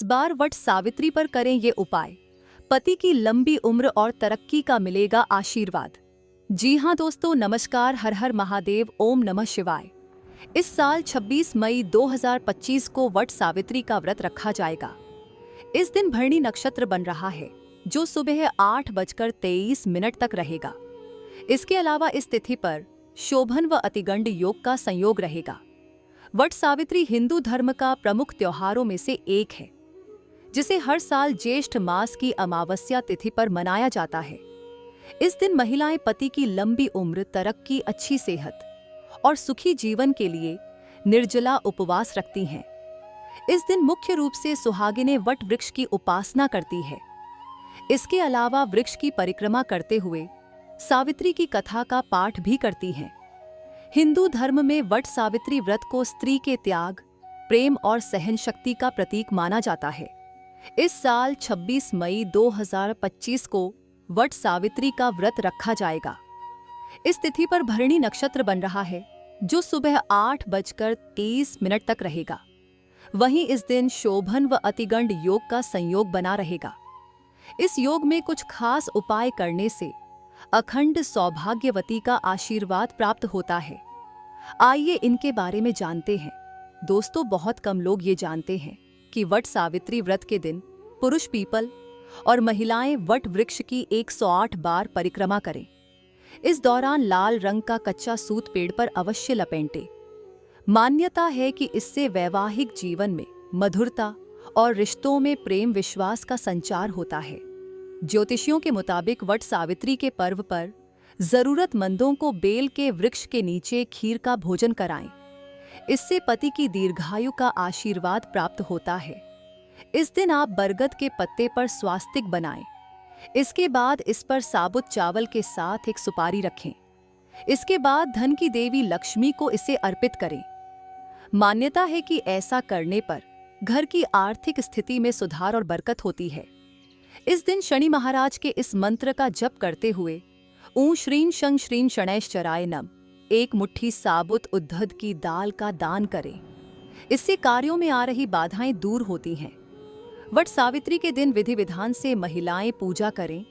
इस बार वट सावित्री पर करें ये उपाय। पति की लंबी उम्र और तरक्की का मिलेगा आशीर्वाद। जी हाँ दोस्तों, नमस्कार। हर हर महादेव, ओम नमः शिवाय। इस साल 26 मई 2025 को वट सावित्री का व्रत रखा जाएगा। इस दिन भरणी नक्षत्र बन रहा है, जो सुबह 8:23 तक रहेगा। इसके अलावा इस तिथि पर शोभन व अतिगंड योग का संयोग रहेगा। वट सावित्री हिंदू धर्म का प्रमुख त्योहारों में से एक है, जिसे हर साल ज्येष्ठ मास की अमावस्या तिथि पर मनाया जाता है। इस दिन महिलाएं पति की लंबी उम्र, तरक्की, अच्छी सेहत और सुखी जीवन के लिए निर्जला उपवास रखती हैं। इस दिन मुख्य रूप से सुहागिनें वट वृक्ष की उपासना करती है। इसके अलावा वृक्ष की परिक्रमा करते हुए सावित्री की कथा का पाठ भी करती हैं। हिंदू धर्म में वट सावित्री व्रत को स्त्री के त्याग, प्रेम और सहन शक्ति का प्रतीक माना जाता है। इस साल 26 मई 2025 को वट सावित्री का व्रत रखा जाएगा। इस तिथि पर भरणी नक्षत्र बन रहा है, जो सुबह 8:23 तक रहेगा। वहीं इस दिन शोभन व अतिगंड योग का संयोग बना रहेगा। इस योग में कुछ खास उपाय करने से अखंड सौभाग्यवती का आशीर्वाद प्राप्त होता है। आइए इनके बारे में जानते हैं। दोस्तों, बहुत कम लोग ये जानते हैं कि वट सावित्री व्रत के दिन पुरुष पीपल और महिलाएं वट वृक्ष की 108 बार परिक्रमा करें। इस दौरान लाल रंग का कच्चा सूत पेड़ पर अवश्य लपेटें। मान्यता है कि इससे वैवाहिक जीवन में मधुरता और रिश्तों में प्रेम विश्वास का संचार होता है। ज्योतिषियों के मुताबिक वट सावित्री के पर्व पर जरूरतमंदों को बेल के वृक्ष के नीचे खीर का भोजन कराएं। इससे पति की दीर्घायु का आशीर्वाद प्राप्त होता है। इस दिन आप बरगद के पत्ते पर स्वास्तिक बनाएं। इसके बाद इस पर साबुत चावल के साथ एक सुपारी रखें। इसके बाद धन की देवी लक्ष्मी को इसे अर्पित करें। मान्यता है कि ऐसा करने पर घर की आर्थिक स्थिति में सुधार और बरकत होती है। इस दिन शनि महाराज के इस मंत्र का जप करते हुए ऊं श्रीं शं श्रीं शनैश्चराय नम 1 मुट्ठी साबुत उद्धद की दाल का दान करें। इससे कार्यों में आ रही बाधाएं दूर होती हैं। वट सावित्री के दिन विधि विधान से महिलाएं पूजा करें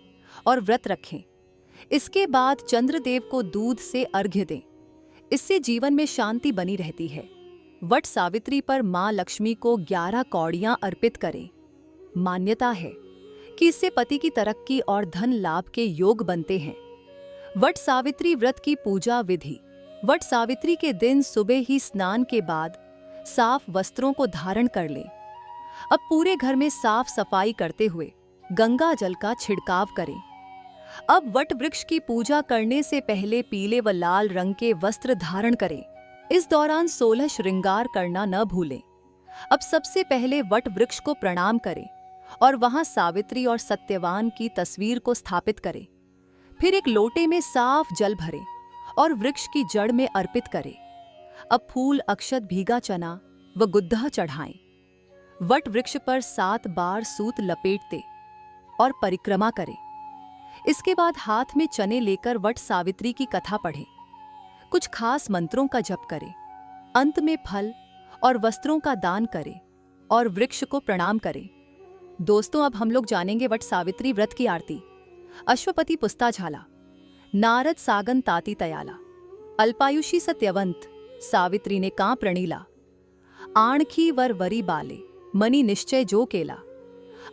और व्रत रखें। इसके बाद चंद्रदेव को दूध से अर्घ्य दें। इससे जीवन में शांति बनी रहती है। वट सावित्री पर मां लक्ष्मी को 11 कौड़ियां अर्पित करें। मान्यता है कि इससे पति की तरक्की और धन लाभ के योग बनते हैं। वट सावित्री व्रत की पूजा विधि। वट सावित्री के दिन सुबह ही स्नान के बाद साफ वस्त्रों को धारण कर लें। अब पूरे घर में साफ सफाई करते हुए गंगा जल का छिड़काव करें। अब वट वृक्ष की पूजा करने से पहले पीले व लाल रंग के वस्त्र धारण करें। इस दौरान 16 श्रृंगार करना न भूलें। अब सबसे पहले वट वृक्ष को प्रणाम करें और वहां सावित्री और सत्यवान की तस्वीर को स्थापित करें। फिर एक लोटे में साफ जल भरें और वृक्ष की जड़ में अर्पित करें। अब फूल, अक्षत, भीगा चना व गुद्दा चढ़ाएं। वट वृक्ष पर 7 बार सूत लपेटते और परिक्रमा करें। इसके बाद हाथ में चने लेकर वट सावित्री की कथा पढ़ें। कुछ खास मंत्रों का जप करें। अंत में फल और वस्त्रों का दान करें और वृक्ष को प्रणाम करें। दोस्तों, अब हम लोग जानेंगे वट सावित्री व्रत की आरती। अश्वपति पुस्ता झाला, नारद सागन ताती तयाला, अल्पायुषी सत्यवंत, सावित्री ने कां प्रणीला, आणखी वर वरी बाले, मनी निश्चय जो केला,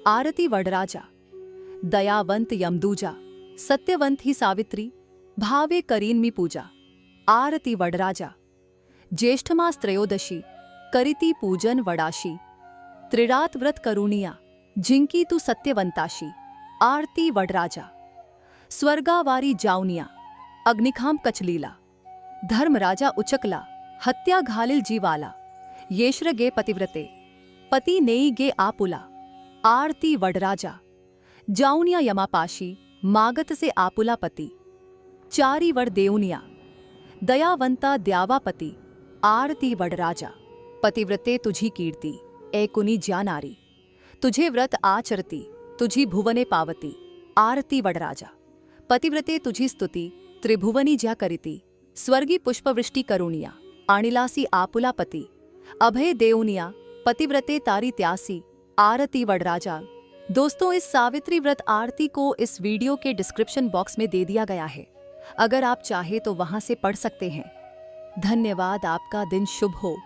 आरती वडराजा, दयावंत यमदूजा, सत्यवंत ही सावित्री, भावे करीन मी पूजा, आरती वडराजा, ज्येष्ठ मास त्रयोदशी, करिती पूजन वडाशी, त्रिरात व्रत करुणिया, जिंकी तू सत्यवंताशी, आरती वडराजा, स्वर्गावारी जाउनिया, अग्निखाम कचलीला, धर्मराजा उचकला, हत्या घालिल जीवाला, येश्र गे पतिव्रते, पति नेई गे आपुला, आरती वडराजा, जाउनिया यमापाशी, मागत से आपुला पति, चारी वड देउनिया, दयावंता द्यावापति, आरती वडराजा, पतिव्रते तुझी कीर्ति, ऐकुनी ज्ञानारी, तुझे व्रत आचरती, तुझी भुवने पावती, आरती वडराजा, पतिव्रते तुझी स्तुति, त्रिभुवनी ज्या करिती, स्वर्गी पुष्पवृष्टि करुणिया, आणिलासी आपुला पति, अभय देउनिया, पतिव्रते तारी त्यासी, आरती वरराजा। दोस्तों, इस सावित्री व्रत आरती को इस वीडियो के डिस्क्रिप्शन बॉक्स में दे दिया गया है। अगर आप चाहे तो वहां से पढ़ सकते हैं। धन्यवाद। आपका दिन शुभ हो।